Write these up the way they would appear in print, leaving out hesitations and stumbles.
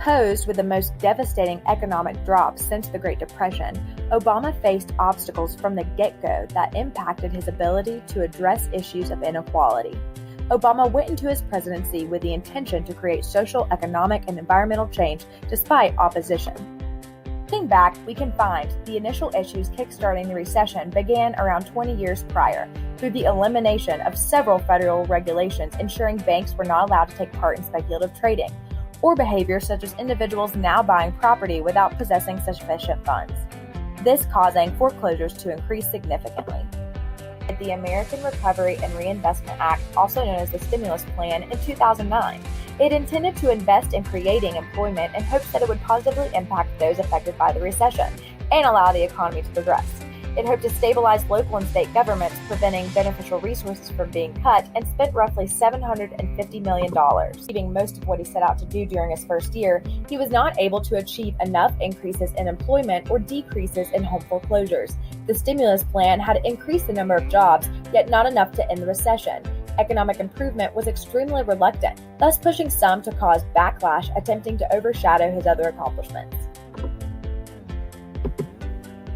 Posed with the most devastating economic drop since the Great Depression, Obama faced obstacles from the get-go that impacted his ability to address issues of inequality. Obama went into his presidency with the intention to create social, economic, and environmental change despite opposition. Looking back, we can find the initial issues kickstarting the recession began around 20 years prior through the elimination of several federal regulations ensuring banks were not allowed to take part in speculative trading, or behavior such as individuals now buying property without possessing sufficient funds, this causing foreclosures to increase significantly. The American Recovery and Reinvestment Act, also known as the Stimulus Plan, in 2009. It intended to invest in creating employment in hopes that it would positively impact those affected by the recession and allow the economy to progress. It hoped to stabilize local and state governments, preventing beneficial resources from being cut, and spent roughly $750 million. Achieving most of what he set out to do during his first year, he was not able to achieve enough increases in employment or decreases in home foreclosures. The stimulus plan had increased the number of jobs, yet not enough to end the recession. Economic improvement was extremely reluctant, thus pushing some to cause backlash, attempting to overshadow his other accomplishments.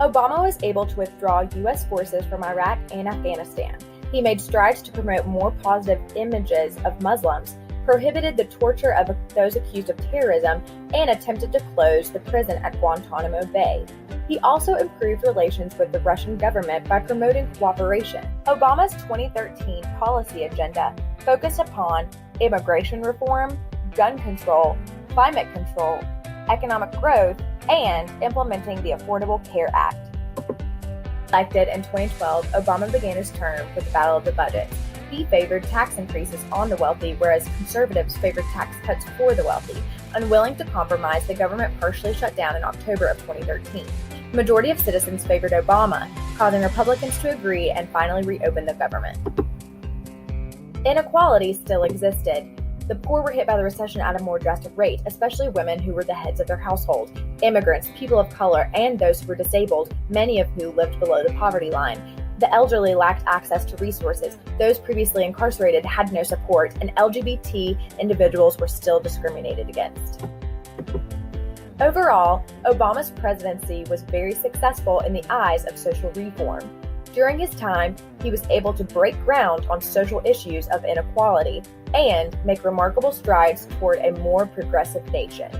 Obama was able to withdraw U.S. forces from Iraq and Afghanistan. He made strides to promote more positive images of Muslims, prohibited the torture of those accused of terrorism, and attempted to close the prison at Guantanamo Bay. He also improved relations with the Russian government by promoting cooperation. Obama's 2013 policy agenda focused upon immigration reform, gun control, climate control, economic growth, and implementing the Affordable Care Act. Elected in 2012, Obama began his term with the Battle of the Budgets. He favored tax increases on the wealthy, whereas conservatives favored tax cuts for the wealthy. Unwilling to compromise, the government partially shut down in October of 2013. The majority of citizens favored Obama, causing Republicans to agree and finally reopen the government. Inequality still existed. The poor were hit by the recession at a more drastic rate, especially women who were the heads of their household, immigrants, people of color, and those who were disabled, many of who lived below the poverty line. The elderly lacked access to resources, those previously incarcerated had no support, and LGBT individuals were still discriminated against. Overall, Obama's presidency was very successful in the eyes of social reform. During his time, he was able to break ground on social issues of inequality and make remarkable strides toward a more progressive nation.